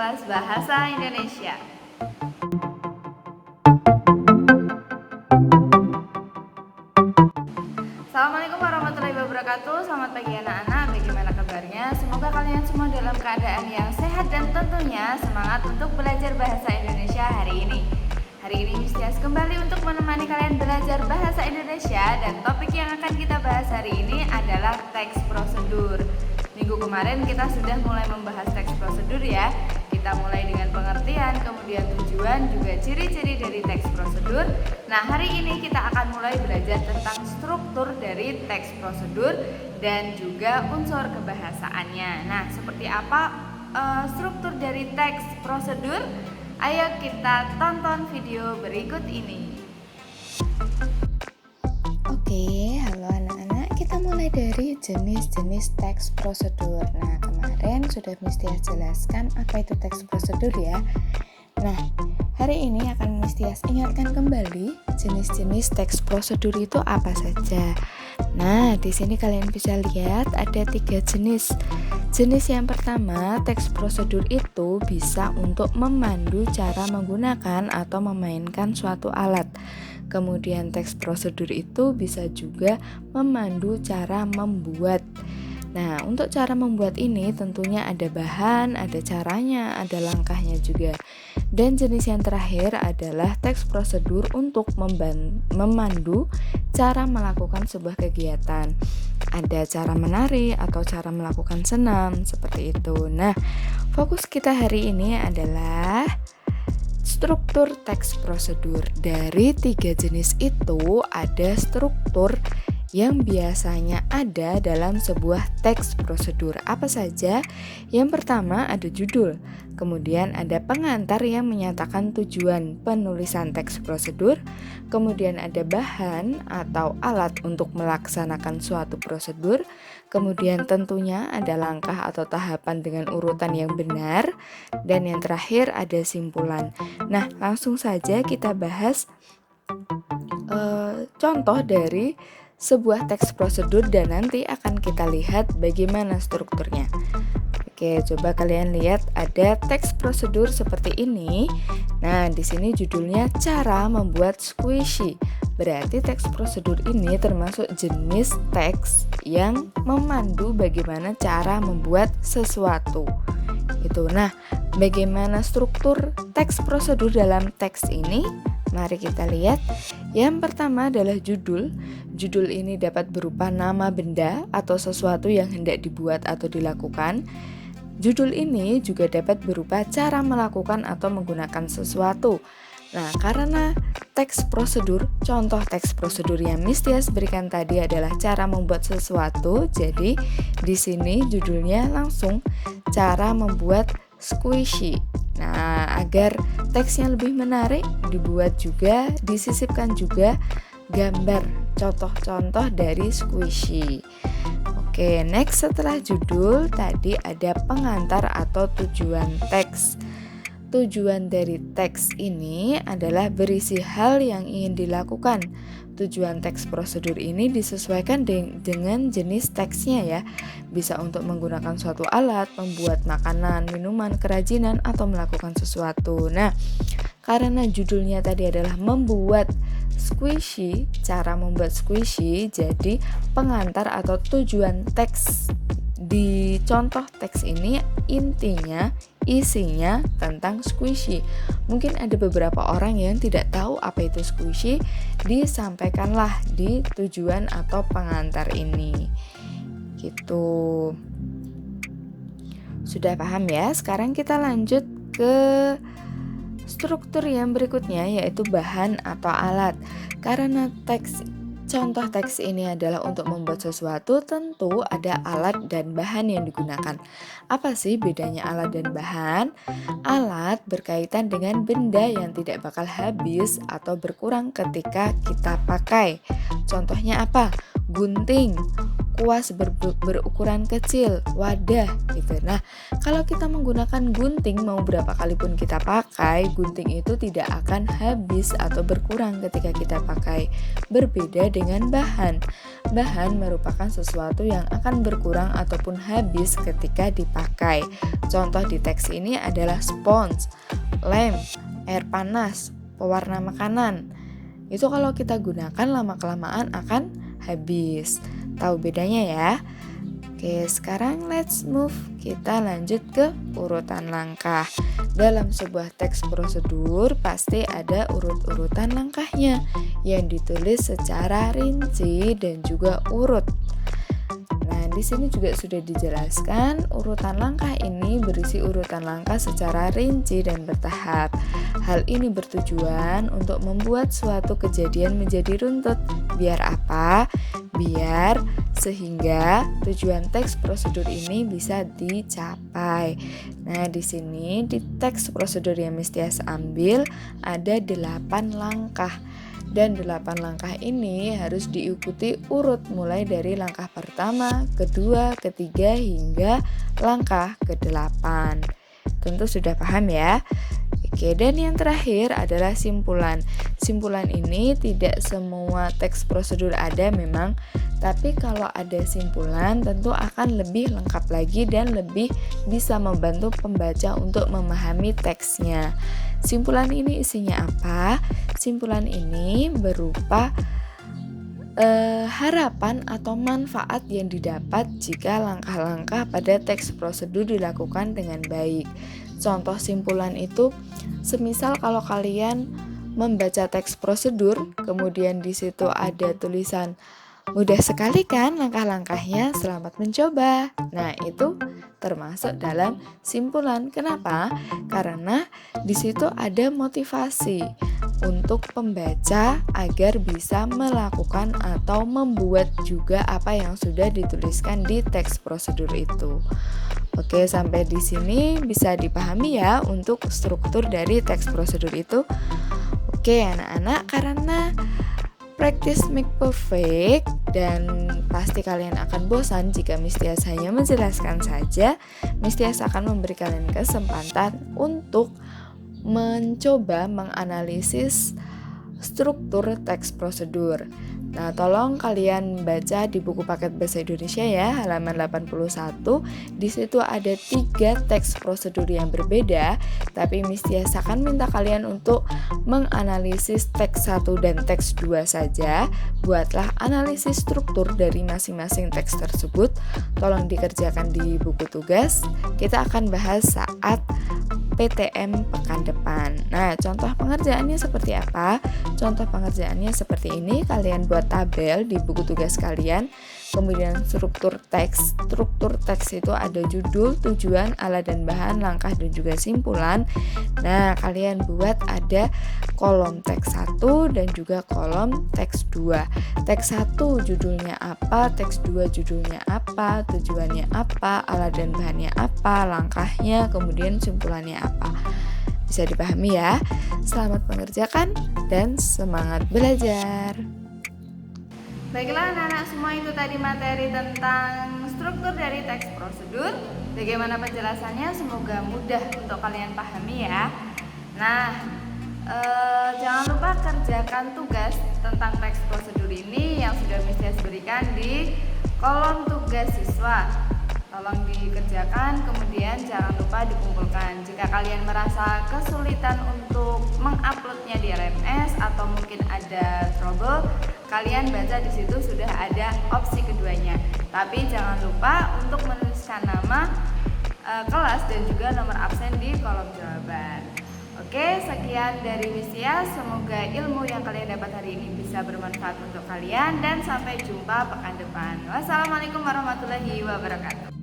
kelas Bahasa Indonesia. Assalamualaikum warahmatullahi wabarakatuh. Selamat pagi anak-anak, bagaimana kabarnya? Semoga kalian semua dalam keadaan yang sehat dan tentunya semangat untuk belajar bahasa Indonesia hari ini. Hari ini Miss Tias kembali untuk menemani kalian belajar bahasa Indonesia, dan topik yang akan kita bahas hari ini adalah teks prosedur. Minggu kemarin kita sudah mulai membahas teks prosedur ya. Kita mulai dengan pengertian, kemudian tujuan, juga ciri-ciri dari teks prosedur. Nah, hari ini kita akan mulai belajar tentang struktur dari teks prosedur dan juga unsur kebahasaannya. Nah, seperti apa struktur dari teks prosedur? Ayo kita tonton video berikut ini. Oke, halo anak-anak, kita mulai dari jenis-jenis teks prosedur. Nah, kemarin sudah Miss Tias jelaskan apa itu teks prosedur ya. Nah, hari ini akan Miss Tias ingatkan kembali jenis-jenis teks prosedur itu apa saja. Nah, di sini kalian bisa lihat ada 3 jenis. Jenis yang pertama, teks prosedur itu bisa untuk memandu cara menggunakan atau memainkan suatu alat. Kemudian teks prosedur itu bisa juga memandu cara membuat. Nah, untuk cara membuat ini tentunya ada bahan, ada caranya, ada langkahnya juga. Dan jenis yang terakhir adalah teks prosedur untuk memandu cara melakukan sebuah kegiatan. Ada cara menari atau cara melakukan senam, seperti itu. Nah, fokus kita hari ini adalah struktur teks prosedur. Dari 3 jenis itu ada struktur yang biasanya ada dalam sebuah teks prosedur. Apa saja? Yang pertama ada judul, kemudian ada pengantar yang menyatakan tujuan penulisan teks prosedur, kemudian ada bahan atau alat untuk melaksanakan suatu prosedur, kemudian tentunya ada langkah atau tahapan dengan urutan yang benar, dan yang terakhir ada simpulan. Nah, langsung saja kita bahas contoh dari sebuah teks prosedur dan nanti akan kita lihat bagaimana strukturnya. Oke, coba kalian lihat ada teks prosedur seperti ini. Nah, di sini judulnya cara membuat squishy. Berarti teks prosedur ini termasuk jenis teks yang memandu bagaimana cara membuat sesuatu. Itu. Nah, bagaimana struktur teks prosedur dalam teks ini? Mari kita lihat. Yang pertama adalah judul. Judul ini dapat berupa nama benda atau sesuatu yang hendak dibuat atau dilakukan. Judul ini juga dapat berupa cara melakukan atau menggunakan sesuatu. Nah, karena teks prosedur, contoh teks prosedur yang Miss Tias berikan tadi adalah cara membuat sesuatu, jadi di sini judulnya langsung cara membuat squishy. Nah, agar teksnya lebih menarik, disisipkan juga gambar contoh-contoh dari squishy. Oke, next setelah judul tadi ada pengantar atau tujuan teks. Tujuan dari teks ini adalah berisi hal yang ingin dilakukan. Tujuan teks prosedur ini disesuaikan dengan jenis teksnya ya. Bisa untuk menggunakan suatu alat, membuat makanan, minuman, kerajinan, atau melakukan sesuatu. Nah, karena judulnya tadi adalah membuat squishy, cara membuat squishy, jadi pengantar atau tujuan teks di contoh teks ini isinya tentang squishy. Mungkin ada beberapa orang yang tidak tahu apa itu squishy, disampaikanlah di tujuan atau pengantar ini. Gitu. Sudah paham ya? Sekarang kita lanjut ke struktur yang berikutnya, yaitu bahan atau alat. Karena contoh teks ini adalah untuk membuat sesuatu, tentu ada alat dan bahan yang digunakan. Apa sih bedanya alat dan bahan? Alat berkaitan dengan benda yang tidak bakal habis atau berkurang ketika kita pakai. Contohnya apa? Gunting, kuas berukuran kecil, wadah gitu. Nah, kalau kita menggunakan gunting mau berapa kali pun kita pakai, gunting itu tidak akan habis atau berkurang ketika kita pakai. Berbeda dengan bahan. Bahan merupakan sesuatu yang akan berkurang ataupun habis ketika dipakai. Contoh di teks ini adalah spons, lem, air panas, pewarna makanan. Itu kalau kita gunakan lama-kelamaan akan habis. Tahu bedanya ya? Oke, sekarang let's move. Kita lanjut ke urutan langkah. Dalam sebuah teks prosedur pasti ada urut-urutan langkahnya yang ditulis secara rinci dan juga urut. Nah, di sini juga sudah dijelaskan urutan langkah ini berisi urutan langkah secara rinci dan bertahap. Hal ini bertujuan untuk membuat suatu kejadian menjadi runtut. Biar apa? Biar sehingga tujuan teks prosedur ini bisa dicapai. Nah, di sini di teks prosedur yang Mistias ambil ada 8 langkah. Dan 8 langkah ini harus diikuti urut mulai dari langkah pertama, kedua, ketiga hingga langkah ke-8. Tentu sudah paham ya? Oke, dan yang terakhir adalah simpulan. Simpulan ini tidak semua teks prosedur ada memang, tapi kalau ada simpulan tentu akan lebih lengkap lagi dan lebih bisa membantu pembaca untuk memahami teksnya. Simpulan ini isinya apa? Simpulan ini berupa harapan atau manfaat yang didapat jika langkah-langkah pada teks prosedur dilakukan dengan baik. Contoh simpulan itu, semisal kalau kalian membaca teks prosedur, kemudian di situ ada tulisan mudah sekali kan langkah-langkahnya, selamat mencoba. Nah, itu termasuk dalam simpulan. Kenapa? Karena di situ ada motivasi untuk pembaca agar bisa melakukan atau membuat juga apa yang sudah dituliskan di teks prosedur itu. Oke, sampai di sini bisa dipahami ya untuk struktur dari teks prosedur itu. Oke, anak-anak, karena practice make perfect dan pasti kalian akan bosan jika Mistias hanya menjelaskan saja. Mistias akan memberi kalian kesempatan untuk mencoba menganalisis struktur teks prosedur. Nah, tolong kalian baca di buku paket bahasa Indonesia ya, halaman 81. Di situ ada 3 teks prosedur yang berbeda, tapi Mistias akan minta kalian untuk menganalisis teks 1 dan teks 2 saja. Buatlah analisis struktur dari masing-masing teks tersebut. Tolong dikerjakan di buku tugas. Kita akan bahas saat PTM pekan depan. Nah, contoh pengerjaannya seperti apa? Contoh pengerjaannya seperti ini. Kalian buat tabel di buku tugas kalian. Kemudian struktur teks. Struktur teks itu ada judul, tujuan, alat dan bahan, langkah dan juga simpulan. Nah, kalian buat ada kolom teks 1 dan juga kolom teks 2. Teks 1 judulnya apa, teks 2 judulnya apa, tujuannya apa, alat dan bahannya apa, langkahnya, kemudian simpulannya apa. Bisa dipahami ya? Selamat mengerjakan dan semangat belajar. Baiklah anak-anak semua, itu tadi materi tentang struktur dari teks prosedur. Bagaimana penjelasannya? Semoga mudah untuk kalian pahami ya. Nah, jangan lupa kerjakan tugas tentang teks prosedur ini yang sudah Mistias berikan di kolom tugas siswa. Tolong dikerjakan, kemudian jangan lupa dikumpulkan. Jika kalian merasa kesulitan untuk menguploadnya di LMS atau mungkin ada trouble, kalian baca di situ sudah ada opsi keduanya. Tapi jangan lupa untuk menuliskan nama kelas dan juga nomor absen di kolom jawaban. Oke, sekian dari Mistias. Semoga ilmu yang kalian dapat hari ini bisa bermanfaat untuk kalian dan sampai jumpa pekan depan. Wassalamualaikum warahmatullahi wabarakatuh.